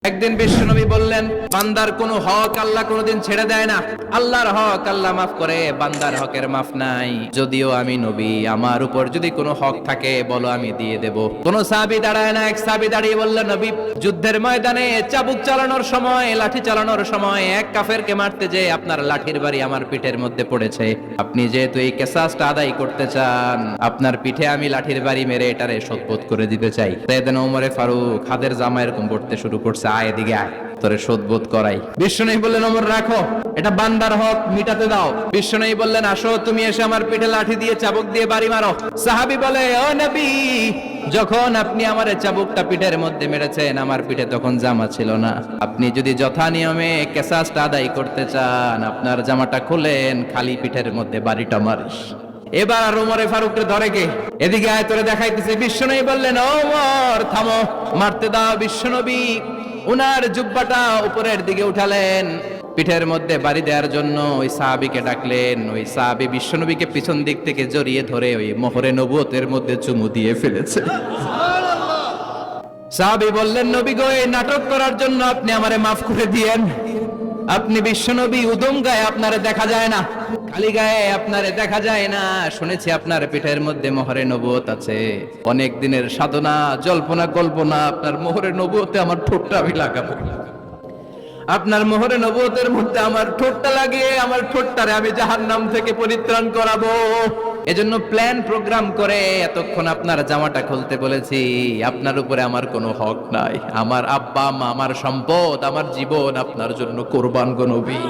একদিন বিশ্বনবী বললেন, বান্দার কোনো হক আল্লাহ কোনোদিন ছেড়ে দেয় না। আল্লাহর হক আল্লাহ মাফ করে, বান্দার হকের মাফ নাই। যদিও আমি নবী, আমার উপর যদি কোনো হক থাকে বলো, আমি দিয়ে দেব। কোন সাহাবী দাঁড়ায় না। এক সাহাবী দাঁড়িয়ে বললেন, নবী, যুদ্ধের ময়দানে চাবুক চালানোর সময়, লাঠি চালানোর সময় এক কাফেরকে মারতে যে আপনার লাঠির বাড়ি আমার পিঠের মধ্যে পড়েছে। আপনি যেহেতু এই কেসাসটা আদায় করতে চান, আপনার পিঠে আমি লাঠির বাড়ি মেরে এটারে শোধবোধ করে দিতে চাই। সাইয়েদনা ওমরে ফারুক হাতের জামা এরকম পড়তে শুরু করছে, আয় এদিকে আয়, তোরে শোধবোধ করাই। বিশ্বনবী বললেন, ওমর রাখো, এটা বান্দার হক, মিটাতে দাও। বিশ্বনবী বললেন, আসো, তুমি এসে আমার পিঠে লাঠি দিয়ে চাবুক দিয়ে বাড়ি মারো। সাহাবী বলে, ও নবী, যখন আপনি আমার চাবুকটা পিঠের মধ্যে মেরেছেন, আমার পিঠে তখন জামা ছিল না। আপনি যদি যথা নিয়মে কেসাসটা আদায় করতে চান, আপনার জামাটা খুলেন, খালি পিঠের মধ্যে বাড়িটা মারিস। এবার আর ওমরে ফারুককে ধরে কে? এদিকে আয়, তোরে দেখাইতেছে। বিশ্বনবী বললেন, ওমর থামো, মারতে দাও। বিশ্বনবী উনার জুব্বাটা উপরের দিকে উঠালেন, পিঠের মধ্যে বাড়ি দেওয়ার জন্য ওই সাহাবীকে ডাকলেন। ওই সাহাবী বিশ্বনবীকে পিছন দিক থেকে জড়িয়ে ধরে ওই মোহরে নবুয়তের মধ্যে চুমু দিয়ে ফেলেছে। সাহাবী বললেন, নবী গো, এই নাটক করার জন্য আপনি আমারে মাফ করে দিয়েন। আপনি বিশ্বনবী, উদম গায়ে আপনারে দেখা যায় না, খালি গায়ে আপনারে দেখা যায় না। শুনেছি আপনার পিঠের মধ্যে মোহরে নবুয়ত আছে। অনেক দিনের সাধনা, জল্পনা কল্পনা, আপনার মোহরে নবুয়তে আমার ঠোঁটটা আমি লাগাবো। আপনার মোহরে নবুয়তের মধ্যে আমার ঠোঁটটা লাগিয়ে আমার ঠোঁটটারে আমি জাহান্নাম থেকে পরিত্রাণ করাবো। এজন্য প্ল্যান প্রোগ্রাম করে এতক্ষণ আপনার জামাটা খুলতে বলেছি। আপনার উপরে আমার কোনো হক নাই। আমার আব্বা মা, আমার সম্পদ, আমার জীবন আপনার জন্য কোরবান গো নবী।